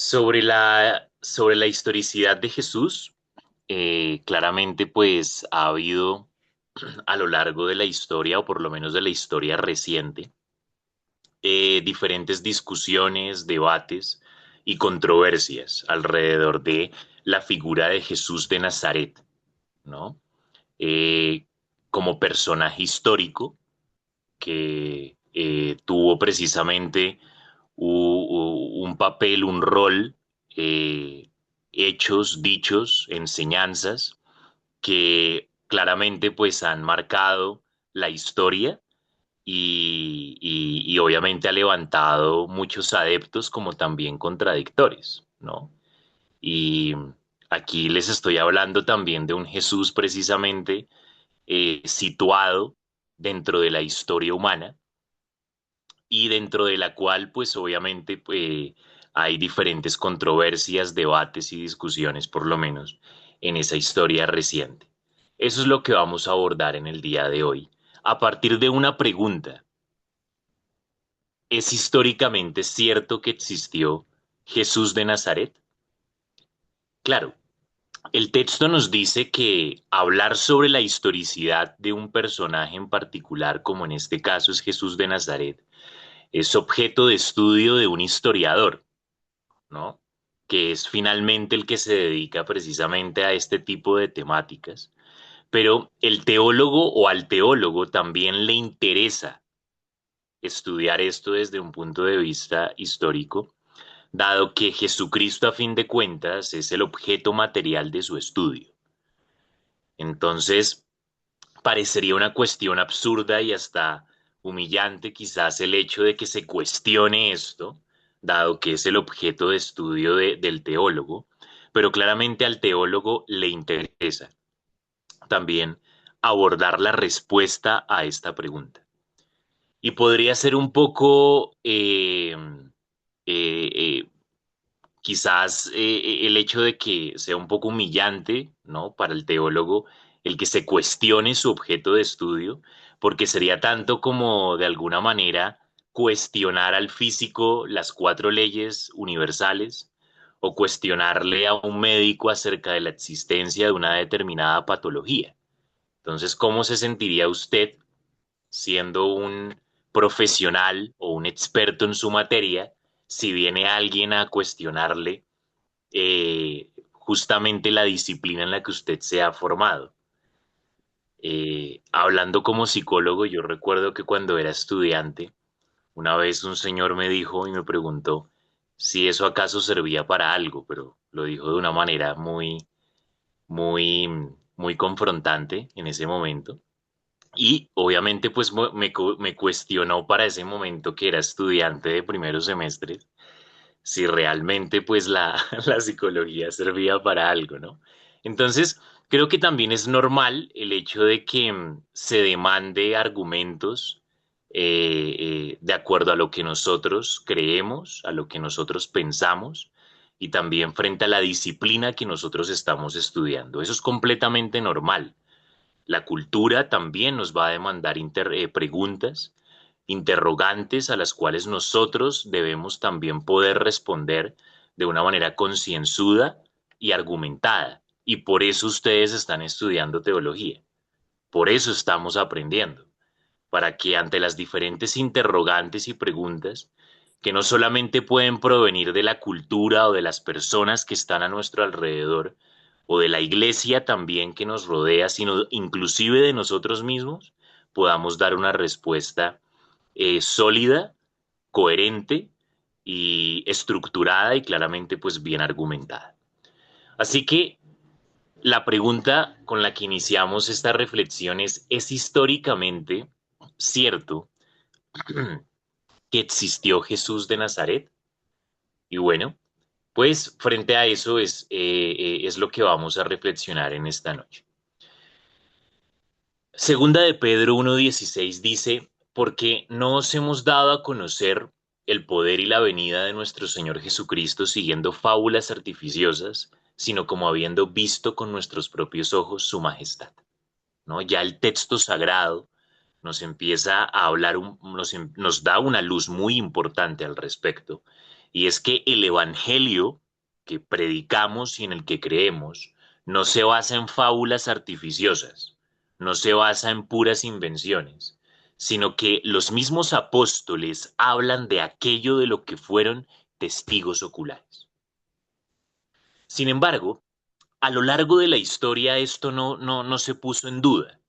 Sobre la historicidad de Jesús, claramente pues ha habido a lo largo de la historia, o por lo menos de la historia reciente, diferentes discusiones, debates y controversias alrededor de la figura de Jesús de Nazaret, ¿no? Eh, Como personaje histórico que tuvo precisamente un papel, un rol, hechos, dichos, enseñanzas que claramente pues han marcado la historia y obviamente ha levantado muchos adeptos como también contradictores, ¿no? Y aquí les estoy hablando también de un Jesús precisamente situado dentro de la historia humana y dentro de la cual pues obviamente hay diferentes controversias, debates y discusiones por lo menos en esa historia reciente. Eso es lo que vamos a abordar en el día de hoy. A partir de una pregunta, ¿es históricamente cierto que existió Jesús de Nazaret? Claro, el texto nos dice que hablar sobre la historicidad de un personaje en particular, como en este caso es Jesús de Nazaret, es objeto de estudio de un historiador, ¿no? Que es finalmente el que se dedica precisamente a este tipo de temáticas. Pero el teólogo o al teólogo también le interesa estudiar esto desde un punto de vista histórico, dado que Jesucristo a fin de cuentas es el objeto material de su estudio. Entonces, parecería una cuestión absurda y hasta humillante quizás el hecho de que se cuestione esto, dado que es el objeto de estudio del teólogo, pero claramente al teólogo le interesa también abordar la respuesta a esta pregunta. Y podría ser un poco eh, quizás el hecho de que sea un poco humillante, ¿no? Para el teólogo, el que se cuestione su objeto de estudio, porque sería tanto como de alguna manera cuestionar al físico las cuatro leyes universales o cuestionarle a un médico acerca de la existencia de una determinada patología. Entonces, ¿cómo se sentiría usted siendo un profesional o un experto en su materia si viene alguien a cuestionarle justamente la disciplina en la que usted se ha formado? Hablando como psicólogo, yo recuerdo que cuando era estudiante, una vez un señor me dijo y me preguntó si eso acaso servía para algo, pero lo dijo de una manera muy, muy confrontante en ese momento. Y obviamente pues me cuestionó para ese momento que era estudiante de primeros semestres si realmente pues la psicología servía para algo, ¿no? Entonces, creo que también es normal el hecho de que se demande argumentos de acuerdo a lo que nosotros creemos, a lo que nosotros pensamos y también frente a la disciplina que nosotros estamos estudiando. Eso es completamente normal. La cultura también nos va a demandar preguntas, interrogantes a las cuales nosotros debemos también poder responder de una manera concienzuda y argumentada. Y por eso ustedes están estudiando teología. Por eso estamos aprendiendo, para que ante las diferentes interrogantes y preguntas, que no solamente pueden provenir de la cultura o de las personas que están a nuestro alrededor, o de la iglesia también que nos rodea, sino inclusive de nosotros mismos, podamos dar una respuesta sólida, coherente y estructurada y claramente pues bien argumentada. Así que la pregunta con la que iniciamos esta reflexión ¿es históricamente cierto que existió Jesús de Nazaret? Y bueno, pues frente a eso es lo que vamos a reflexionar en esta noche. Segunda de Pedro 1:16 dice, porque no os hemos dado a conocer el poder y la venida de nuestro Señor Jesucristo siguiendo fábulas artificiosas, sino como habiendo visto con nuestros propios ojos su majestad. ¿No? Ya el texto sagrado nos empieza a hablar, nos da una luz muy importante al respecto y es que el evangelio que predicamos y en el que creemos no se basa en fábulas artificiosas, no se basa en puras invenciones, sino que los mismos apóstoles hablan de aquello de lo que fueron testigos oculares. Sin embargo, a lo largo de la historia esto no se puso en duda.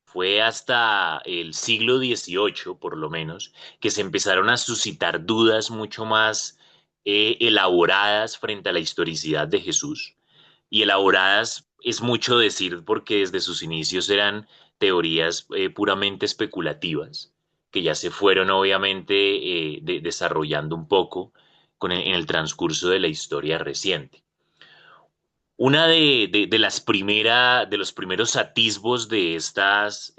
Fue hasta el siglo XVIII, por lo menos, que se empezaron a suscitar dudas mucho más elaboradas frente a la historicidad de Jesús. Y elaboradas es mucho decir porque desde sus inicios eran teorías puramente especulativas, que ya se fueron obviamente desarrollando un poco en el transcurso de la historia reciente. Una de las de los primeros atisbos de estas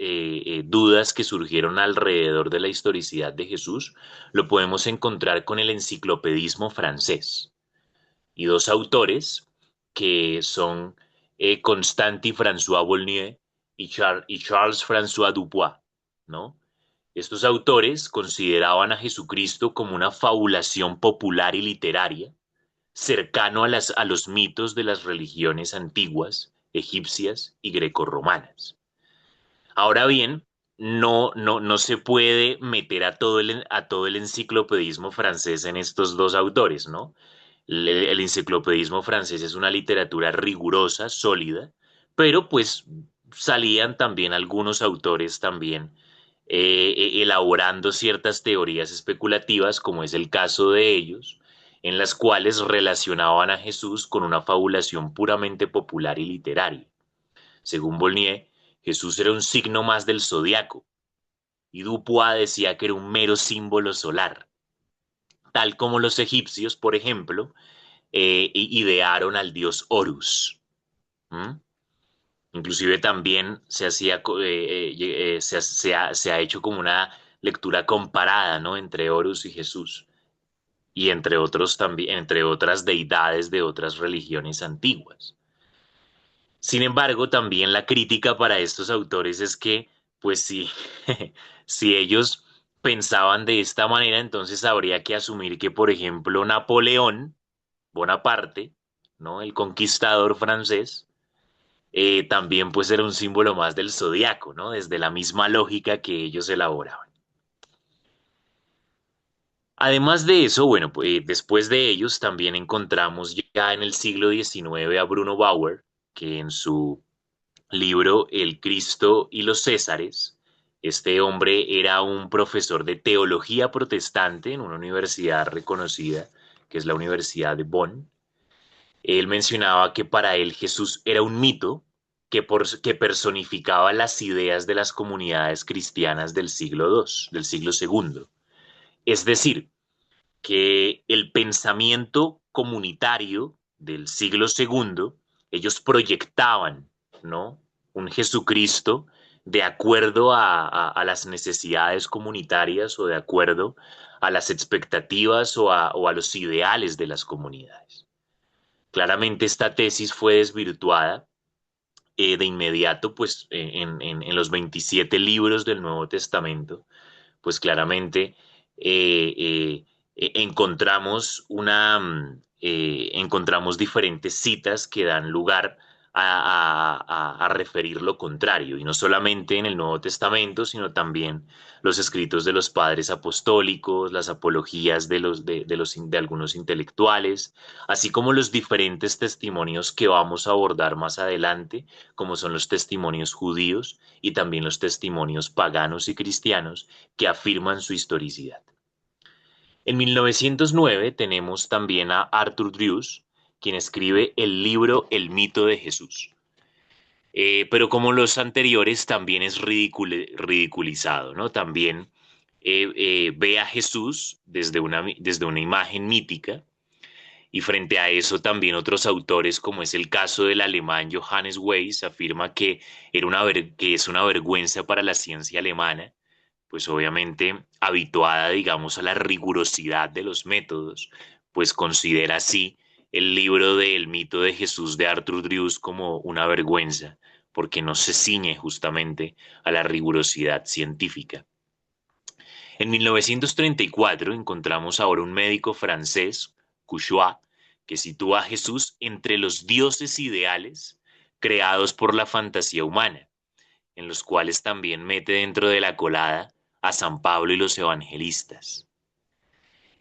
dudas que surgieron alrededor de la historicidad de Jesús lo podemos encontrar con el enciclopedismo francés y dos autores que son Constantin François Volney y Charles François Dubois, ¿no? Estos autores consideraban a Jesucristo como una fabulación popular y literaria cercano a los mitos de las religiones antiguas, egipcias y grecorromanas. Ahora bien, no se puede meter a todo el enciclopedismo francés en estos dos autores, ¿no? El enciclopedismo francés es una literatura rigurosa, sólida, pero pues salían también algunos autores también elaborando ciertas teorías especulativas, como es el caso de ellos, en las cuales relacionaban a Jesús con una fabulación puramente popular y literaria. Según Volney, Jesús era un signo más del zodiaco, y Dupuis decía que era un mero símbolo solar, tal como los egipcios, por ejemplo, idearon al dios Horus. ¿Mm? Inclusive también se ha hecho como una lectura comparada, ¿no? Entre Horus y Jesús y entre otros también, entre otras deidades de otras religiones antiguas. Sin embargo, también la crítica para estos autores es que, pues sí, si ellos pensaban de esta manera, entonces habría que asumir que, por ejemplo, Napoleón Bonaparte, ¿no? El conquistador francés, también pues era un símbolo más del zodiaco, ¿no? Desde la misma lógica que ellos elaboraban. Además de eso, bueno, pues, después de ellos también encontramos ya en el siglo XIX a Bruno Bauer, que en su libro El Cristo y los Césares, este hombre era un profesor de teología protestante en una universidad reconocida, que es la Universidad de Bonn. Él mencionaba que para él Jesús era un mito que personificaba las ideas de las comunidades cristianas del siglo II, del siglo segundo. Es decir, que el pensamiento comunitario del siglo segundo, ellos proyectaban, ¿no? Un Jesucristo de acuerdo a las necesidades comunitarias o de acuerdo a las expectativas o a los ideales de las comunidades. Claramente esta tesis fue desvirtuada de inmediato, pues en los 27 libros del Nuevo Testamento, pues claramente encontramos diferentes citas que dan lugar a referir lo contrario, y no solamente en el Nuevo Testamento, sino también los escritos de los padres apostólicos, las apologías de algunos intelectuales, así como los diferentes testimonios que vamos a abordar más adelante, como son los testimonios judíos y también los testimonios paganos y cristianos que afirman su historicidad. En 1909 tenemos también a Arthur Drews, quien escribe el libro El mito de Jesús. Pero como los anteriores, también es ridiculizado, ¿no? También ve a Jesús desde una imagen mítica, y frente a eso también otros autores, como es el caso del alemán Johannes Weiss, afirma que, que es una vergüenza para la ciencia alemana, pues obviamente habituada, digamos, a la rigurosidad de los métodos, pues considera así el libro del mito de Jesús de Arthur Drews como una vergüenza, porque no se ciñe justamente a la rigurosidad científica. En 1934 encontramos ahora un médico francés, Couchois, que sitúa a Jesús entre los dioses ideales creados por la fantasía humana, en los cuales también mete dentro de la colada a San Pablo y los evangelistas.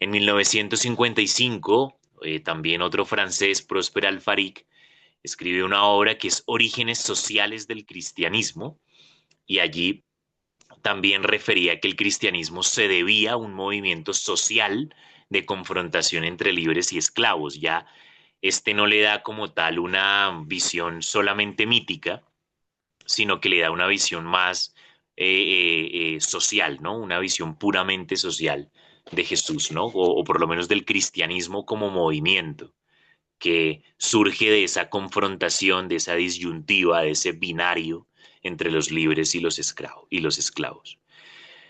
En 1955, también otro francés, Prosper Alfaric, escribe una obra que es Orígenes sociales del cristianismo, y allí también refería que el cristianismo se debía a un movimiento social de confrontación entre libres y esclavos. Ya este no le da como tal una visión solamente mítica, sino que le da una visión más social, ¿no? Una visión puramente social de Jesús, ¿no? O por lo menos del cristianismo como movimiento que surge de esa confrontación, de esa disyuntiva, de ese binario entre los libres y los esclavos.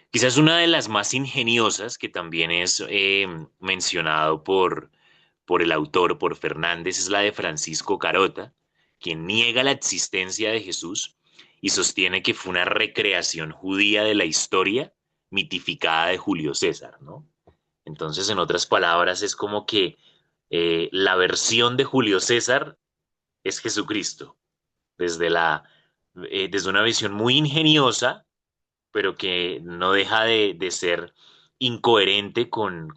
Quizás una de las más ingeniosas, que también es mencionado por el autor, por Fernández, es la de Francisco Carota, quien niega la existencia de Jesús y sostiene que fue una recreación judía de la historia mitificada de Julio César, ¿no? Entonces, en otras palabras, es como que la versión de Julio César es Jesucristo, desde desde una visión muy ingeniosa, pero que no deja de ser incoherente con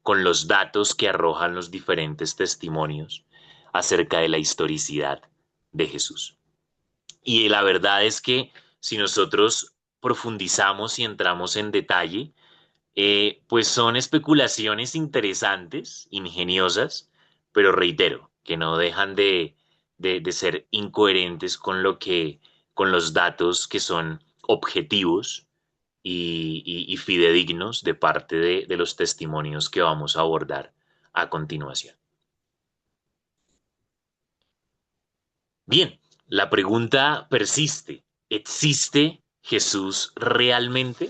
los datos que arrojan los diferentes testimonios acerca de la historicidad de Jesús. Y la verdad es que si nosotros profundizamos y entramos en detalle, pues son especulaciones interesantes, ingeniosas, pero reitero, que no dejan de ser incoherentes con con los datos que son objetivos y fidedignos de parte de los testimonios que vamos a abordar a continuación. Bien, la pregunta persiste. ¿Existe Jesús realmente?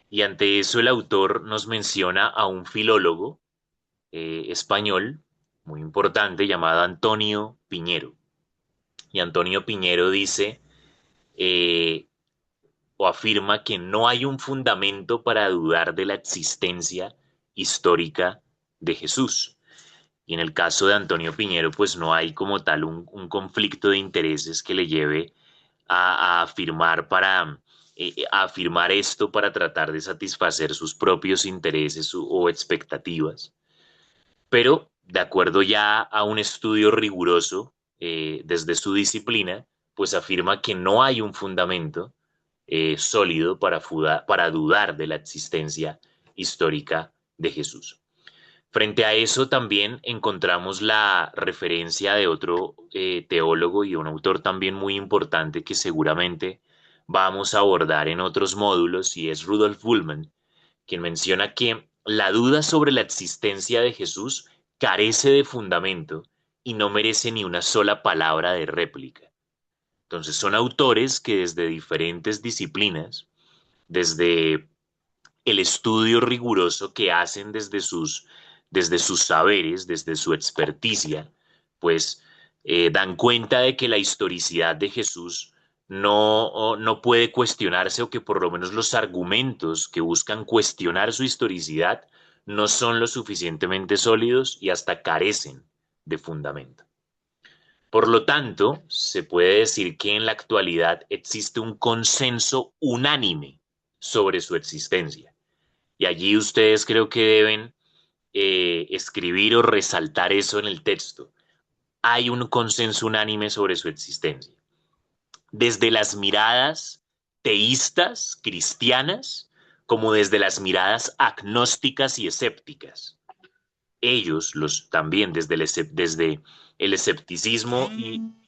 Y ante eso el autor nos menciona a un filólogo español muy importante llamado Antonio Piñero. Y Antonio Piñero dice eh, o afirma que no hay un fundamento para dudar de la existencia histórica de Jesús. Y en el caso de Antonio Piñero, pues no hay como tal un conflicto de intereses que le lleve a afirmar a afirmar esto para tratar de satisfacer sus propios intereses o expectativas. Pero de acuerdo ya a un estudio riguroso desde su disciplina, pues afirma que no hay un fundamento sólido para dudar de la existencia histórica de Jesús. Frente a eso también encontramos la referencia de otro teólogo y un autor también muy importante que seguramente vamos a abordar en otros módulos, y es Rudolf Bullmann, quien menciona que la duda sobre la existencia de Jesús carece de fundamento y no merece ni una sola palabra de réplica. Entonces son autores que desde diferentes disciplinas, desde el estudio riguroso que hacen desde sus saberes, desde su experticia, pues dan cuenta de que la historicidad de Jesús no puede cuestionarse, o que por lo menos los argumentos que buscan cuestionar su historicidad no son lo suficientemente sólidos y hasta carecen de fundamento. Por lo tanto, se puede decir que en la actualidad existe un consenso unánime sobre su existencia. Y allí ustedes creo que deben escribir o resaltar eso en el texto. Hay un consenso unánime sobre su existencia. Desde las miradas teístas, cristianas, como desde las miradas agnósticas y escépticas. Ellos, también desde el escepticismo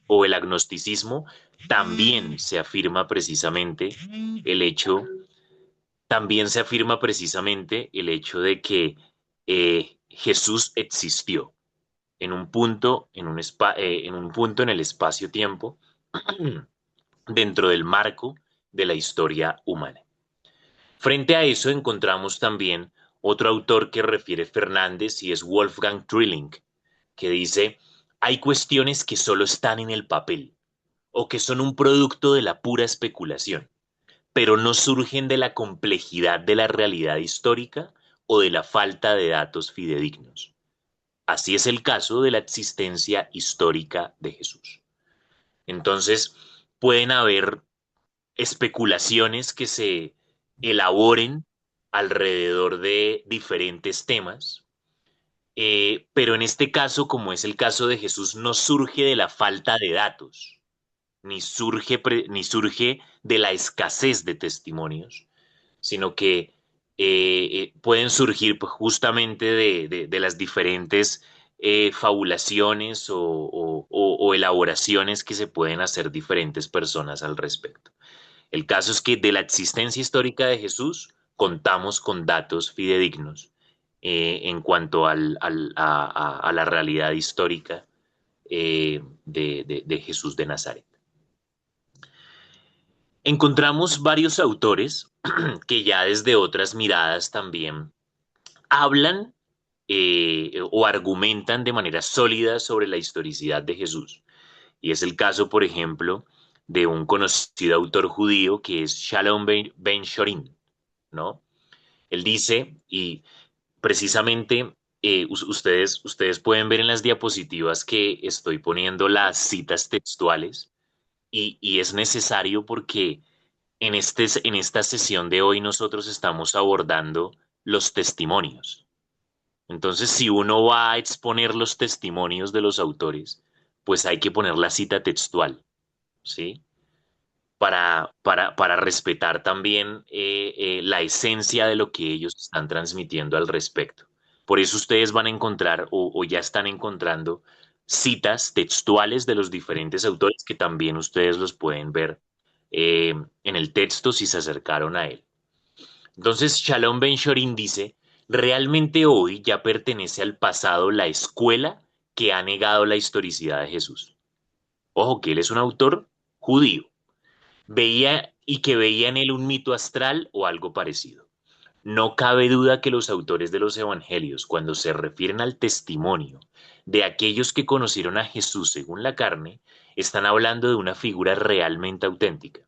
o el agnosticismo, también se afirma precisamente el hecho también se afirma precisamente el hecho de que Jesús existió en un punto, en un punto en el espacio-tiempo, dentro del marco de la historia humana. Frente a eso encontramos también otro autor que refiere Fernández, y es Wolfgang Trilling, que dice: hay cuestiones que solo están en el papel o que son un producto de la pura especulación, pero no surgen de la complejidad de la realidad histórica o de la falta de datos fidedignos. Así es el caso de la existencia histórica de Jesús. Entonces, pueden haber especulaciones que se elaboren alrededor de diferentes temas, pero en este caso, como es el caso de Jesús, no surge de la falta de datos, ni surge de la escasez de testimonios, sino que pueden surgir pues, justamente de las diferentes fabulaciones o elaboraciones que se pueden hacer diferentes personas al respecto. El caso es que de la existencia histórica de Jesús contamos con datos fidedignos en cuanto a la realidad histórica de Jesús de Nazaret. Encontramos varios autores que ya desde otras miradas también hablan o argumentan de manera sólida sobre la historicidad de Jesús. Y es el caso, por ejemplo, de un conocido autor judío que es Shalom Ben Shorin, ¿no? Él dice, y precisamente ustedes pueden ver en las diapositivas que estoy poniendo las citas textuales, y es necesario porque en esta sesión de hoy nosotros estamos abordando los testimonios. Entonces, si uno va a exponer los testimonios de los autores, pues hay que poner la cita textual, ¿sí? Para respetar también la esencia de lo que ellos están transmitiendo al respecto. Por eso ustedes van a encontrar o ya están encontrando citas textuales de los diferentes autores que también ustedes los pueden ver en el texto si se acercaron a él. Entonces, Shalom Ben Shorin dice, realmente hoy ya pertenece al pasado la escuela que ha negado la historicidad de Jesús. Ojo que él es un autor judío. Veía en él un mito astral o algo parecido. No cabe duda que los autores de los evangelios, cuando se refieren al testimonio de aquellos que conocieron a Jesús según la carne, están hablando de una figura realmente auténtica.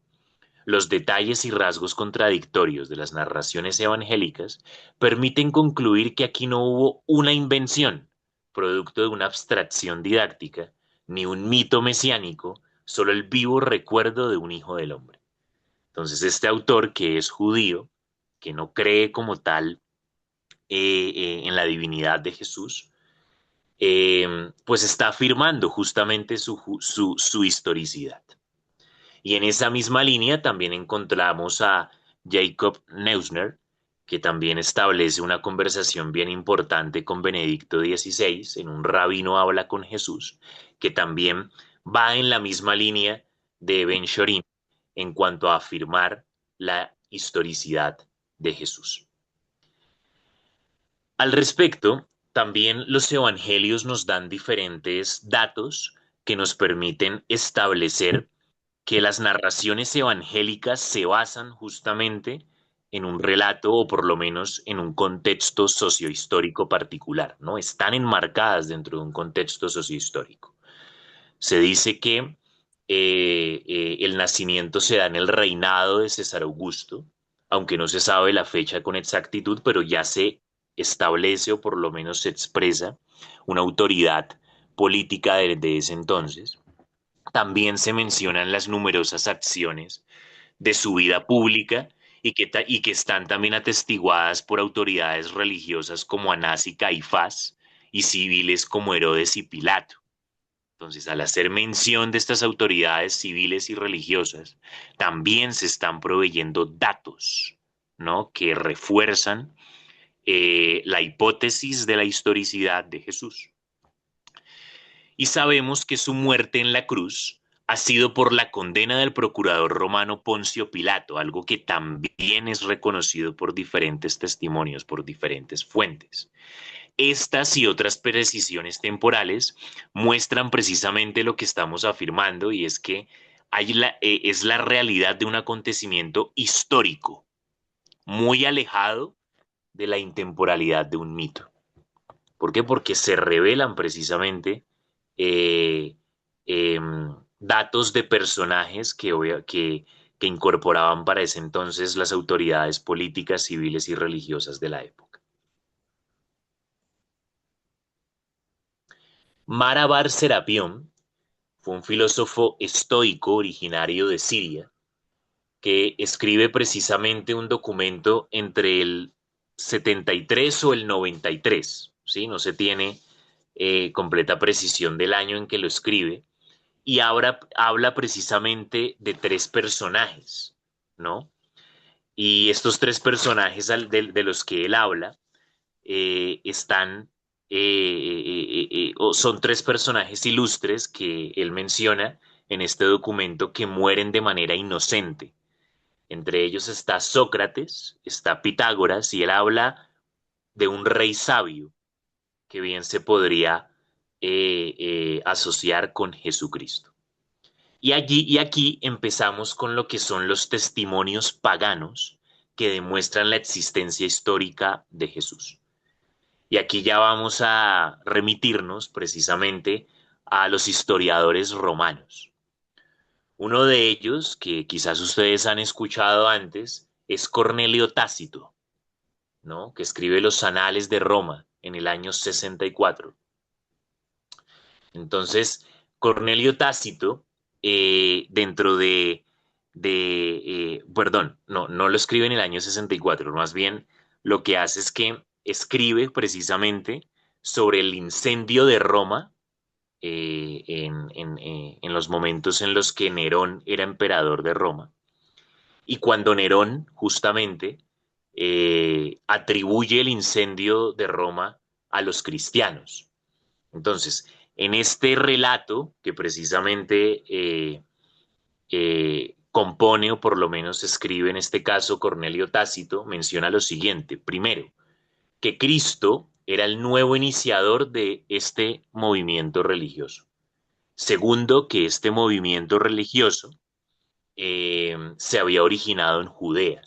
Los detalles y rasgos contradictorios de las narraciones evangélicas permiten concluir que aquí no hubo una invención, producto de una abstracción didáctica, ni un mito mesiánico, solo el vivo recuerdo de un hijo del hombre. Entonces, este autor, que es judío, que no cree como tal en la divinidad de Jesús, pues está afirmando justamente su historicidad. Y en esa misma línea también encontramos a Jacob Neusner, que también establece una conversación bien importante con Benedicto XVI, en un rabino habla con Jesús, que también va en la misma línea de Ben Shorin en cuanto a afirmar la historicidad de Jesús. Al respecto, también los evangelios nos dan diferentes datos que nos permiten establecer que las narraciones evangélicas se basan justamente en un relato o por lo menos en un contexto sociohistórico particular, ¿no? Están enmarcadas dentro de un contexto sociohistórico. Se dice que el nacimiento se da en el reinado de César Augusto, aunque no se sabe la fecha con exactitud, pero ya se establece o por lo menos se expresa una autoridad política de ese entonces. También se mencionan las numerosas acciones de su vida pública y que están también atestiguadas por autoridades religiosas como Anás y Caifás y civiles como Herodes y Pilato. Entonces, al hacer mención de estas autoridades civiles y religiosas, también se están proveyendo datos, ¿no? Que refuerzan la hipótesis de la historicidad de Jesús. Y sabemos que su muerte en la cruz ha sido por la condena del procurador romano Poncio Pilato, algo que también es reconocido por diferentes testimonios, por diferentes fuentes. Estas y otras precisiones temporales muestran precisamente lo que estamos afirmando y es que es la realidad de un acontecimiento histórico, muy alejado de la intemporalidad de un mito. ¿Por qué? Porque se revelan precisamente eh, datos de personajes que incorporaban para ese entonces las autoridades políticas, civiles y religiosas de la época. Marabar Serapión fue un filósofo estoico originario de Siria que escribe precisamente un documento entre el 73 o el 93, ¿sí? No se tiene completa precisión del año en que lo escribe, y habla precisamente de tres personajes, ¿no? Y estos tres personajes de los que él habla están, o son tres personajes ilustres que él menciona en este documento que mueren de manera inocente. Entre ellos está Sócrates, está Pitágoras, y él habla de un rey sabio que bien se podría asociar con Jesucristo. Y aquí empezamos con lo que son los testimonios paganos que demuestran la existencia histórica de Jesús. Y aquí ya vamos a remitirnos precisamente a los historiadores romanos. Uno de ellos, que quizás ustedes han escuchado antes, es Cornelio Tácito, ¿no? Que escribe los Anales de Roma en el año 64. Entonces, Cornelio Tácito, dentro perdón, no lo escribe en el año 64, más bien lo que hace es que escribe precisamente sobre el incendio de Roma en los momentos en los que Nerón era emperador de Roma. Y cuando Nerón justamente atribuye el incendio de Roma a los cristianos. Entonces, en este relato que precisamente compone o por lo menos escribe en este caso Cornelio Tácito, menciona lo siguiente. Primero, que Cristo era el nuevo iniciador de este movimiento religioso. Segundo, que este movimiento religioso se había originado en Judea.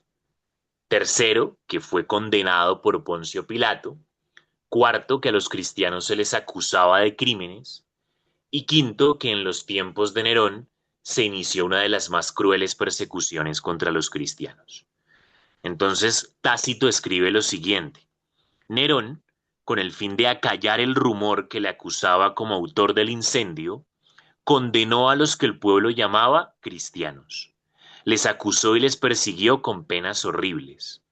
Tercero, que fue condenado por Poncio Pilato. Cuarto, que a los cristianos se les acusaba de crímenes. Y quinto, que en los tiempos de Nerón se inició una de las más crueles persecuciones contra los cristianos. Entonces, Tácito escribe lo siguiente. Nerón, con el fin de acallar el rumor que le acusaba como autor del incendio, condenó a los que el pueblo llamaba cristianos. Les acusó y les persiguió con penas horribles.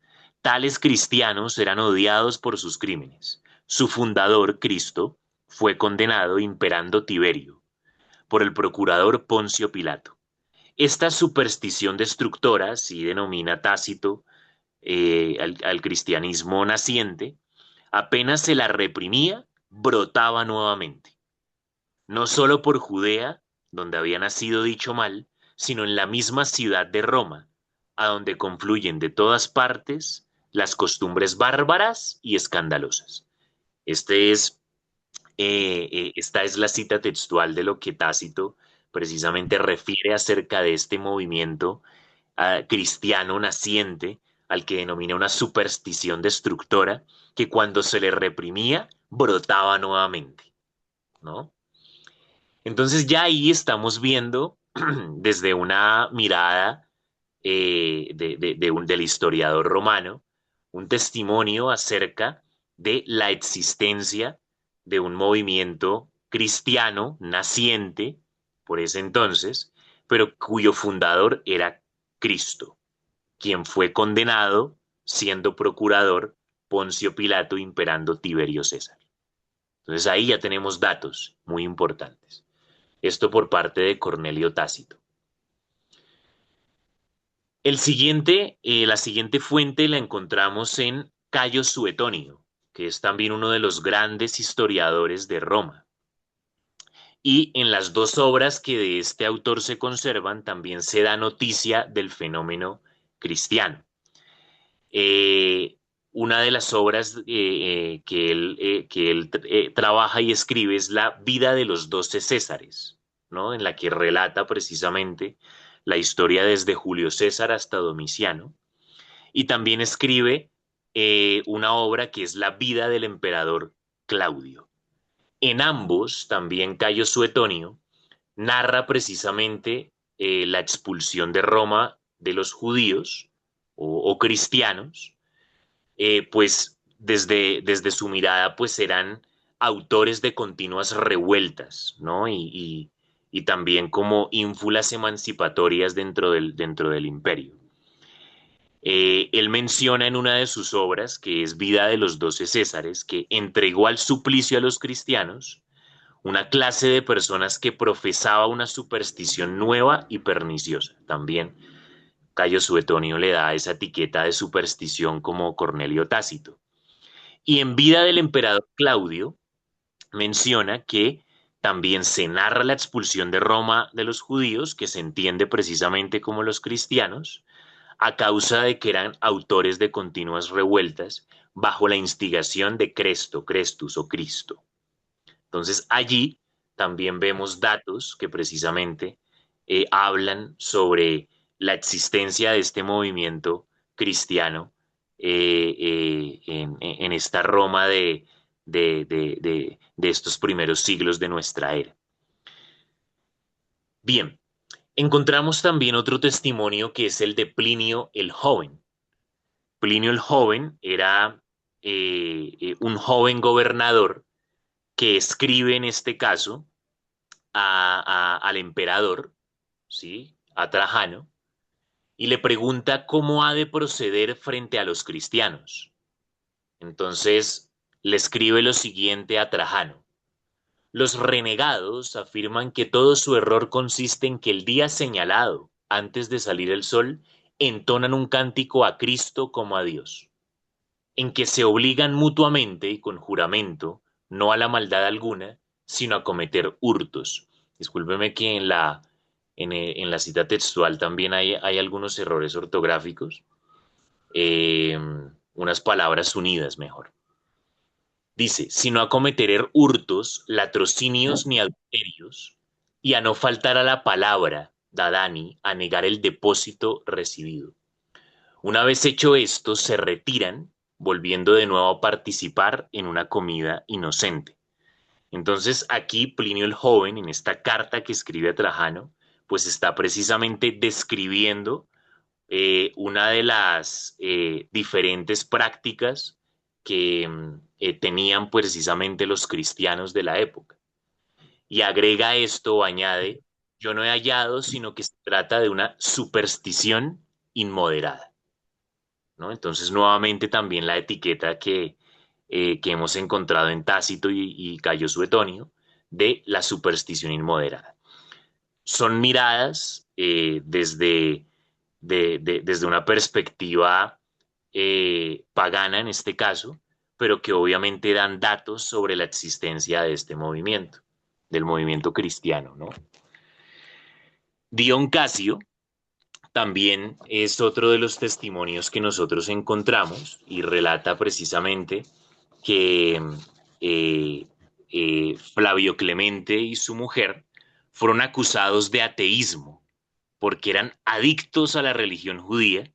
Tales cristianos eran odiados por sus crímenes. Su fundador, Cristo, fue condenado imperando Tiberio por el procurador Poncio Pilato. Esta superstición destructora, así denomina Tácito al cristianismo naciente, apenas se la reprimía, brotaba nuevamente. No solo por Judea, donde había nacido dicho mal, sino en la misma ciudad de Roma, a donde confluyen de todas partes las costumbres bárbaras y escandalosas. Esta es la cita textual de lo que Tácito precisamente refiere acerca de este movimiento cristiano naciente, al que denomina una superstición destructora, que cuando se le reprimía, brotaba nuevamente, ¿no? Entonces ya ahí estamos viendo desde una mirada del historiador romano, un testimonio acerca de la existencia de un movimiento cristiano naciente por ese entonces, pero cuyo fundador era Cristo, quien fue condenado siendo procurador Poncio Pilato imperando Tiberio César. Entonces ahí ya tenemos datos muy importantes. Esto por parte de Cornelio Tácito. La siguiente fuente la encontramos en Cayo Suetonio, que es también uno de los grandes historiadores de Roma. Y en las dos obras que de este autor se conservan también se da noticia del fenómeno cristiano. Una de las obras que él trabaja y escribe es la vida de los 12 Césares, ¿no? En la que relata precisamente la historia desde Julio César hasta Domiciano. Y también escribe una obra que es la vida del emperador Claudio. En ambos, también Cayo Suetonio narra precisamente la expulsión de Roma de los judíos o cristianos, pues desde su mirada pues eran autores de continuas revueltas, ¿no? Y también como ínfulas emancipatorias dentro del imperio. Él menciona en una de sus obras, que es Vida de los 12 Césares, que entregó al suplicio a los cristianos una clase de personas que profesaba una superstición nueva y perniciosa. También Cayo Suetonio le da esa etiqueta de superstición como Cornelio Tácito. Y en Vida del emperador Claudio menciona que también se narra la expulsión de Roma de los judíos, que se entiende precisamente como los cristianos, a causa de que eran autores de continuas revueltas bajo la instigación de Cresto, Crestus o Cristo. Entonces allí también vemos datos que precisamente hablan sobre la existencia de este movimiento cristiano en esta Roma de estos primeros siglos de nuestra era. Bien, encontramos también otro testimonio que es el de Plinio el Joven. Plinio el Joven era un joven gobernador que escribe en este caso al emperador, ¿sí? A Trajano, y le pregunta cómo ha de proceder frente a los cristianos. Entonces le escribe lo siguiente a Trajano. Los renegados afirman que todo su error consiste en que el día señalado, antes de salir el sol, entonan un cántico a Cristo como a Dios, en que se obligan mutuamente y con juramento, no a la maldad alguna, sino a cometer hurtos. Discúlpeme que en la cita textual también hay algunos errores ortográficos, eh, unas palabras unidas mejor. Dice, sino a cometer hurtos, latrocinios ni adulterios, y a no faltar a la palabra, dadani, a negar el depósito recibido. Una vez hecho esto, se retiran, volviendo de nuevo a participar en una comida inocente. Entonces aquí Plinio el Joven, en esta carta que escribe a Trajano, pues está precisamente describiendo una de las diferentes prácticas que tenían precisamente los cristianos de la época. Y agrega esto o añade, yo no he hallado, sino que se trata de una superstición inmoderada, ¿no? Entonces, nuevamente también la etiqueta que hemos encontrado en Tácito y Cayo Suetonio de la superstición inmoderada. Son miradas desde una perspectiva pagana en este caso, pero que obviamente dan datos sobre la existencia de este movimiento, del movimiento cristiano, ¿no? Dion Casio también es otro de los testimonios que nosotros encontramos y relata precisamente que Flavio Clemente y su mujer fueron acusados de ateísmo porque eran adictos a la religión judía,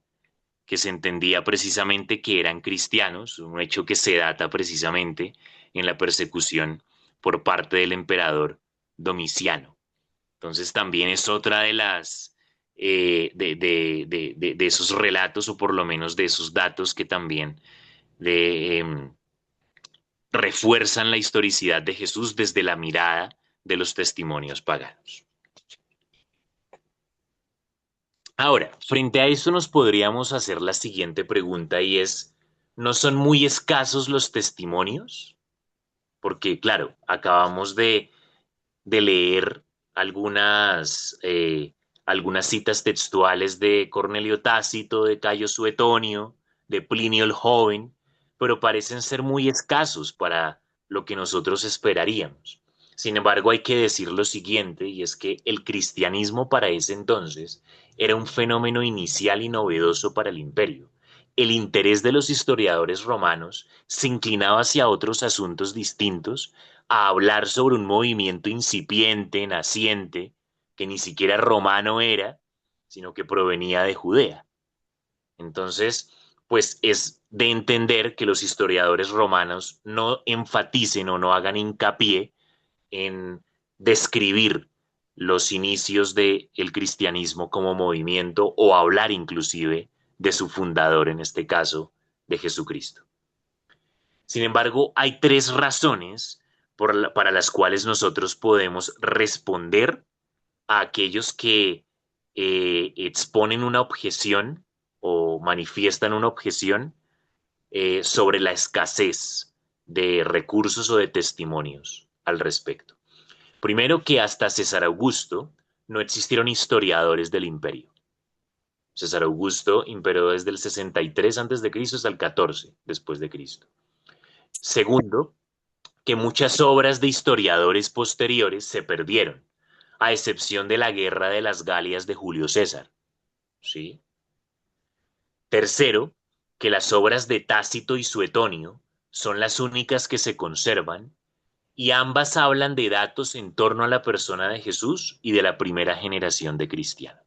que se entendía precisamente que eran cristianos, un hecho que se data precisamente en la persecución por parte del emperador Domiciano. Entonces también es otra de las de esos relatos o por lo menos de esos datos que también refuerzan la historicidad de Jesús desde la mirada de los testimonios paganos. Ahora, frente a esto nos podríamos hacer la siguiente pregunta y es, ¿no son muy escasos los testimonios? Porque, claro, acabamos de leer algunas citas textuales de Cornelio Tácito, de Cayo Suetonio, de Plinio el Joven, pero parecen ser muy escasos para lo que nosotros esperaríamos. Sin embargo, hay que decir lo siguiente, y es que el cristianismo para ese entonces era un fenómeno inicial y novedoso para el imperio. El interés de los historiadores romanos se inclinaba hacia otros asuntos distintos a hablar sobre un movimiento incipiente, naciente, que ni siquiera romano era, sino que provenía de Judea. Entonces, pues es de entender que los historiadores romanos no enfaticen o no hagan hincapié en describir los inicios del cristianismo como movimiento o hablar inclusive de su fundador, en este caso, de Jesucristo. Sin embargo, hay tres razones para las cuales nosotros podemos responder a aquellos que exponen una objeción o manifiestan una objeción sobre la escasez de recursos o de testimonios al respecto. Primero, que hasta César Augusto no existieron historiadores del imperio. César Augusto imperó desde el 63 a.C. hasta el 14 después de Cristo. Segundo, que muchas obras de historiadores posteriores se perdieron, a excepción de la Guerra de las Galias de Julio César. ¿Sí? Tercero, que las obras de Tácito y Suetonio son las únicas que se conservan y ambas hablan de datos en torno a la persona de Jesús y de la primera generación de cristianos.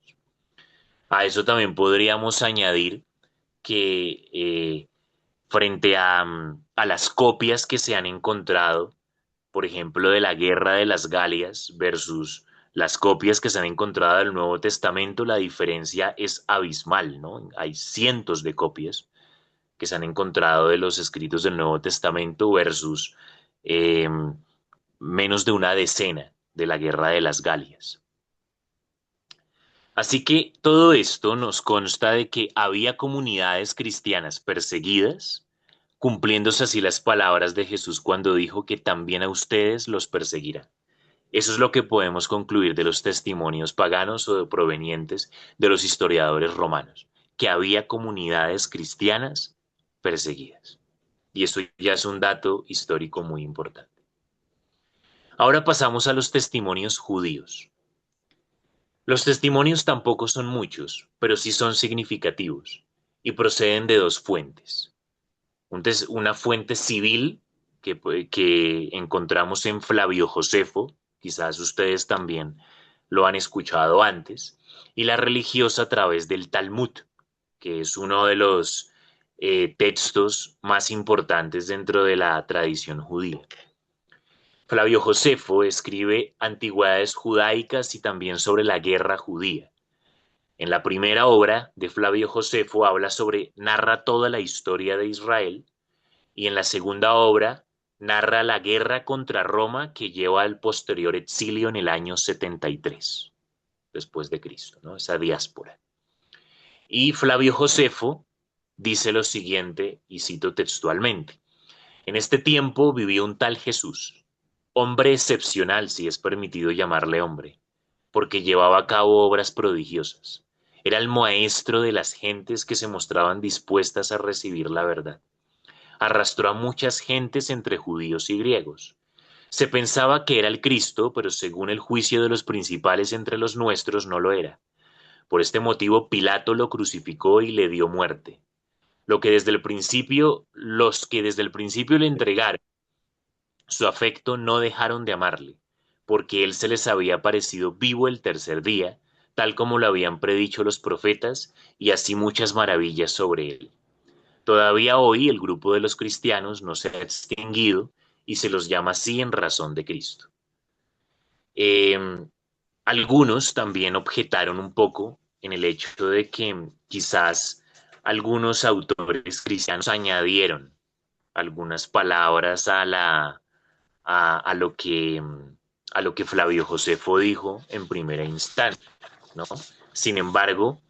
A eso también podríamos añadir que frente a las copias que se han encontrado, por ejemplo, de la Guerra de las Galias versus las copias que se han encontrado del Nuevo Testamento, la diferencia es abismal, ¿no? Hay cientos de copias que se han encontrado de los escritos del Nuevo Testamento versus eh, menos de una decena de la Guerra de las Galias. Así que todo esto nos consta de que había comunidades cristianas perseguidas, cumpliéndose así las palabras de Jesús cuando dijo que también a ustedes los perseguirá. Eso es lo que podemos concluir de los testimonios paganos o provenientes de los historiadores romanos, que había comunidades cristianas perseguidas. Y esto ya es un dato histórico muy importante. Ahora pasamos a los testimonios judíos. Los testimonios tampoco son muchos, pero sí son significativos y proceden de dos fuentes. Una fuente civil que encontramos en Flavio Josefo, quizás ustedes también lo han escuchado antes, y la religiosa a través del Talmud, que es uno de los textos más importantes dentro de la tradición judía. Flavio Josefo escribe antigüedades judaicas y también sobre la guerra judía. En la primera obra de Flavio Josefo narra toda la historia de Israel, y en la segunda obra narra la guerra contra Roma que lleva al posterior exilio en el año 73 después de Cristo, ¿no? Esa diáspora. Y Flavio Josefo dice lo siguiente, y cito textualmente: en este tiempo vivió un tal Jesús, hombre excepcional, si es permitido llamarle hombre, porque llevaba a cabo obras prodigiosas. Era el maestro de las gentes que se mostraban dispuestas a recibir la verdad. Arrastró a muchas gentes entre judíos y griegos. Se pensaba que era el Cristo, pero según el juicio de los principales entre los nuestros no lo era. Por este motivo Pilato lo crucificó y le dio muerte. Los que desde el principio le entregaron su afecto no dejaron de amarle, porque él se les había parecido vivo el tercer día, tal como lo habían predicho los profetas, y así muchas maravillas sobre él. Todavía hoy el grupo de los cristianos no se ha extinguido y se los llama así en razón de Cristo. Eh, Algunos también objetaron un poco en el hecho de que quizás algunos autores cristianos añadieron algunas palabras a a lo que Flavio Josefo dijo en primera instancia, ¿no? Sin embargo,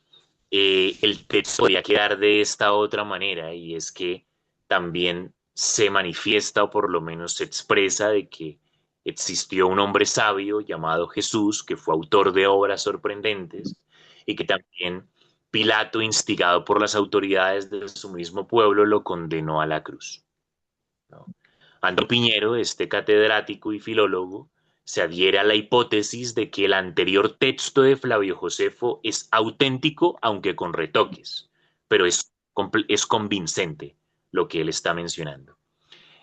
el texto podría quedar de esta otra manera, y es que también se manifiesta o por lo menos se expresa de que existió un hombre sabio llamado Jesús que fue autor de obras sorprendentes y que también Pilato, instigado por las autoridades de su mismo pueblo, lo condenó a la cruz, ¿no? Andrés Piñero, este catedrático y filólogo, se adhiere a la hipótesis de que el anterior texto de Flavio Josefo es auténtico, aunque con retoques, pero es convincente lo que él está mencionando.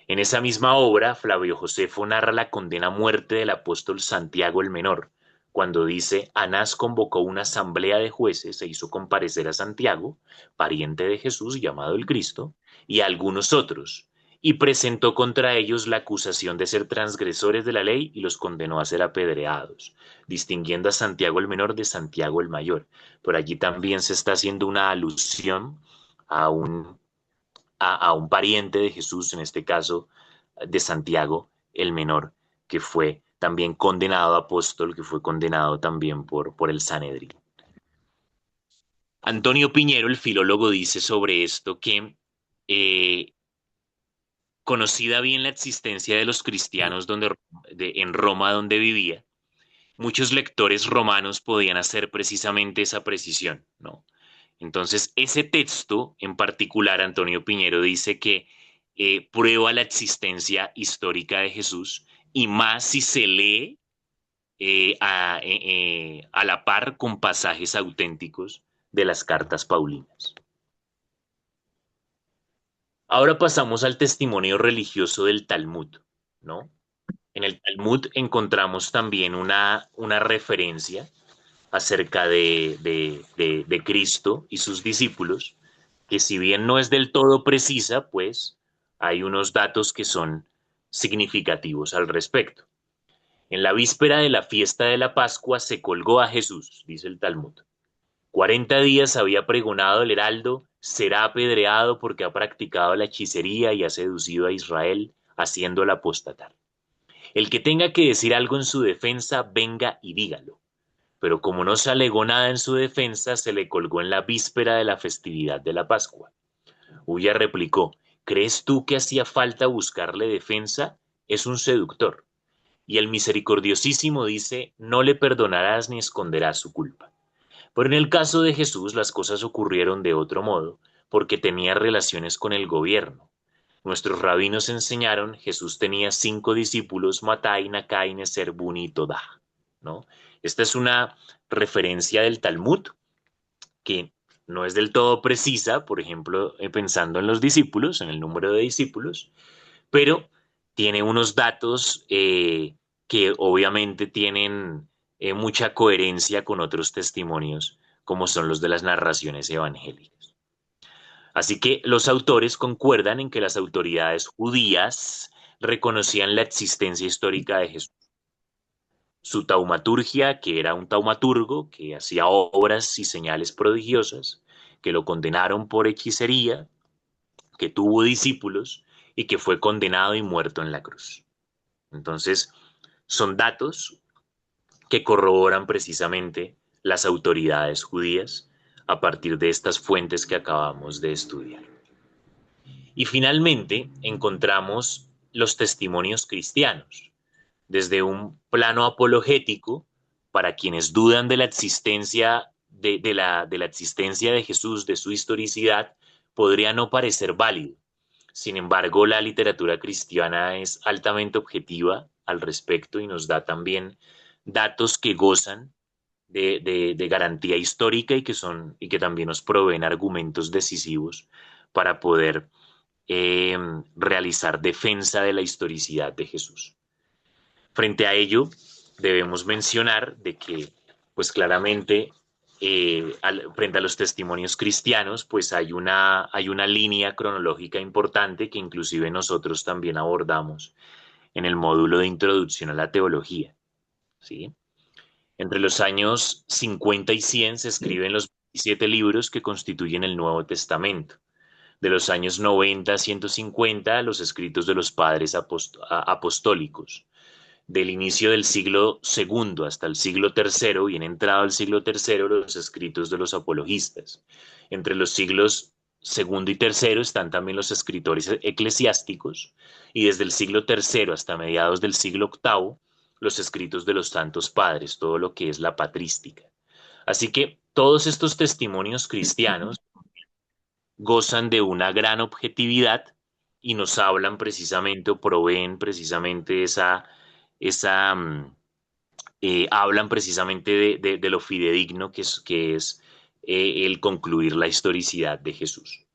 En esa misma obra, Flavio Josefo narra la condena a muerte del apóstol Santiago el Menor, cuando dice: Anás convocó una asamblea de jueces e hizo comparecer a Santiago, pariente de Jesús llamado el Cristo, y a algunos otros, y presentó contra ellos la acusación de ser transgresores de la ley y los condenó a ser apedreados, distinguiendo a Santiago el menor de Santiago el mayor. Por allí también se está haciendo una alusión a a un pariente de Jesús, en este caso de Santiago el menor, que fue también condenado apóstol, que fue condenado también por el Sanedrín. Antonio Piñero, el filólogo, dice sobre esto que eh, conocida bien la existencia de los cristianos en Roma donde vivía, muchos lectores romanos podían hacer precisamente esa precisión, ¿no? Entonces, ese texto en particular, Antonio Piñero dice que prueba la existencia histórica de Jesús y más si se lee a la par con pasajes auténticos de las cartas paulinas. Ahora pasamos al testimonio religioso del Talmud, ¿no? En el Talmud encontramos también una referencia acerca de Cristo y sus discípulos, que si bien no es del todo precisa, pues hay unos datos que son significativos al respecto. En la víspera de la fiesta de la Pascua se colgó a Jesús, dice el Talmud. 40 días había pregonado el heraldo, será apedreado porque ha practicado la hechicería y ha seducido a Israel, haciéndola apostatar. El que tenga que decir algo en su defensa, venga y dígalo. Pero como no se alegó nada en su defensa, se le colgó en la víspera de la festividad de la Pascua. Ulla replicó, ¿crees tú que hacía falta buscarle defensa? Es un seductor. Y el misericordiosísimo dice, no le perdonarás ni esconderás su culpa. Pero en el caso de Jesús las cosas ocurrieron de otro modo, porque tenía relaciones con el gobierno. Nuestros rabinos enseñaron, Jesús tenía 5 discípulos, Matai, Nakai, Neser, Buni y Todah, ¿no? Esta es una referencia del Talmud que no es del todo precisa, por ejemplo, pensando en los discípulos, en el número de discípulos, pero tiene unos datos que obviamente tienen mucha coherencia con otros testimonios, como son los de las narraciones evangélicas. Así que los autores concuerdan en que las autoridades judías reconocían la existencia histórica de Jesús. Su taumaturgia, que era un taumaturgo que hacía obras y señales prodigiosas, que lo condenaron por hechicería, que tuvo discípulos y que fue condenado y muerto en la cruz. Entonces, son datos que corroboran precisamente las autoridades judías a partir de estas fuentes que acabamos de estudiar. Y finalmente encontramos los testimonios cristianos, desde un plano apologético para quienes dudan de la existencia de la existencia de Jesús, de su historicidad, podría no parecer válido. Sin embargo, la literatura cristiana es altamente objetiva al respecto y nos da también datos que gozan de garantía histórica y que también nos proveen argumentos decisivos para poder realizar defensa de la historicidad de Jesús. Frente a ello, debemos mencionar de que, pues claramente, frente a los testimonios cristianos, pues hay una línea cronológica importante que inclusive nosotros también abordamos en el módulo de introducción a la teología, ¿sí? Entre los años 50 y 100 se escriben los 27 libros que constituyen el Nuevo Testamento. De los años 90 a 150, los escritos de los padres apostólicos. Del inicio del siglo segundo hasta el siglo tercero, bien entrado el siglo tercero, los escritos de los apologistas. Entre los siglos segundo y tercero están también los escritores eclesiásticos, y desde el siglo tercero hasta mediados del siglo octavo, los escritos de los santos padres, todo lo que es la patrística. Así que todos estos testimonios cristianos gozan de una gran objetividad y nos hablan precisamente o proveen precisamente hablan precisamente de lo fidedigno que es el concluir la historicidad de Jesús.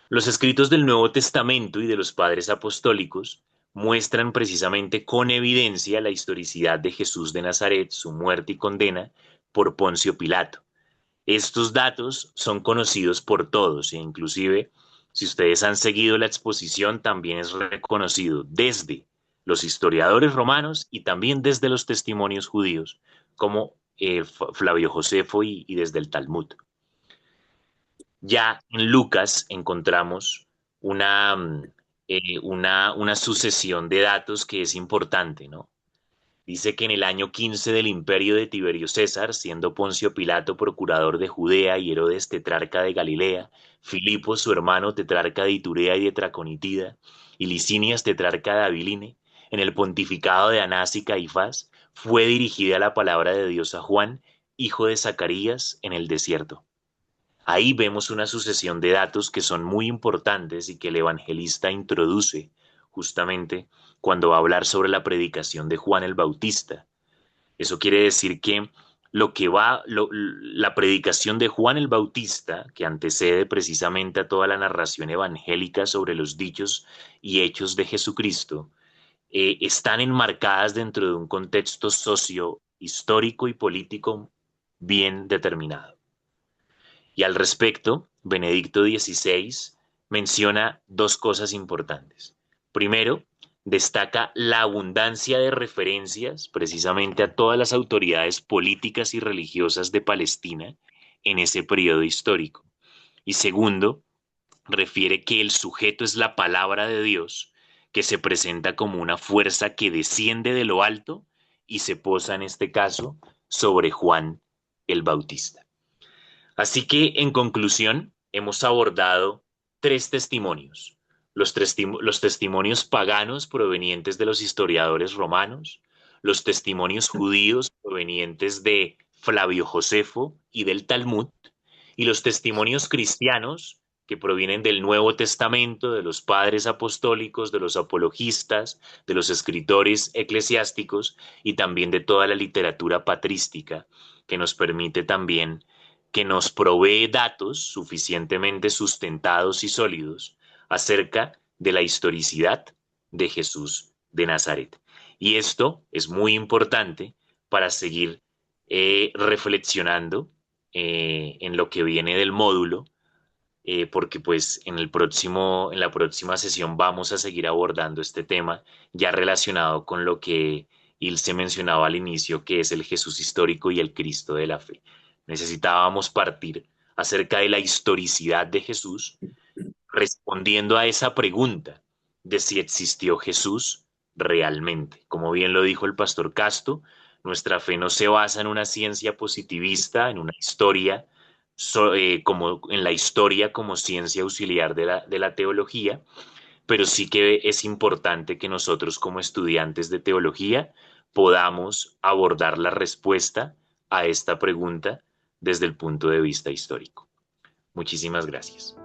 Los escritos del Nuevo Testamento y de los padres apostólicos muestran precisamente con evidencia la historicidad de Jesús de Nazaret, su muerte y condena por Poncio Pilato. Estos datos son conocidos por todos e inclusive si ustedes han seguido la exposición, también es reconocido desde los historiadores romanos y también desde los testimonios judíos, como Flavio Josefo y desde el Talmud. Ya en Lucas encontramos una, una sucesión de datos que es importante, ¿no? Dice que en el año 15 del imperio de Tiberio César, siendo Poncio Pilato procurador de Judea y Herodes tetrarca de Galilea, Filipo su hermano tetrarca de Iturea y de Traconitida, y Licinias tetrarca de Abiline, en el pontificado de Anás y Caifás, fue dirigida la palabra de Dios a Juan, hijo de Zacarías, en el desierto. Ahí vemos una sucesión de datos que son muy importantes y que el evangelista introduce justamente cuando va a hablar sobre la predicación de Juan el Bautista. Eso quiere decir que la predicación de Juan el Bautista, que antecede precisamente a toda la narración evangélica sobre los dichos y hechos de Jesucristo, están enmarcadas dentro de un contexto socio, histórico y político bien determinado. Y al respecto, Benedicto XVI menciona dos cosas importantes. Primero, destaca la abundancia de referencias precisamente a todas las autoridades políticas y religiosas de Palestina en ese periodo histórico. Y segundo, refiere que el sujeto es la palabra de Dios, que se presenta como una fuerza que desciende de lo alto y se posa en este caso sobre Juan el Bautista. Así que, en conclusión, hemos abordado tres testimonios. Los testimonios paganos provenientes de los historiadores romanos, los testimonios judíos provenientes de Flavio Josefo y del Talmud, y los testimonios cristianos que provienen del Nuevo Testamento, de los padres apostólicos, de los apologistas, de los escritores eclesiásticos y también de toda la literatura patrística, que nos permite también que nos provee datos suficientemente sustentados y sólidos acerca de la historicidad de Jesús de Nazaret. Y esto es muy importante para seguir reflexionando en lo que viene del módulo, porque pues en la próxima sesión vamos a seguir abordando este tema ya relacionado con lo que Ilse mencionaba al inicio, que es el Jesús histórico y el Cristo de la fe. Necesitábamos partir acerca de la historicidad de Jesús, respondiendo a esa pregunta de si existió Jesús realmente. Como bien lo dijo el pastor Casto, nuestra fe no se basa en una ciencia positivista, en una historia, como en la historia como ciencia auxiliar de la teología, pero sí que es importante que nosotros como estudiantes de teología podamos abordar la respuesta a esta pregunta desde el punto de vista histórico. Muchísimas gracias.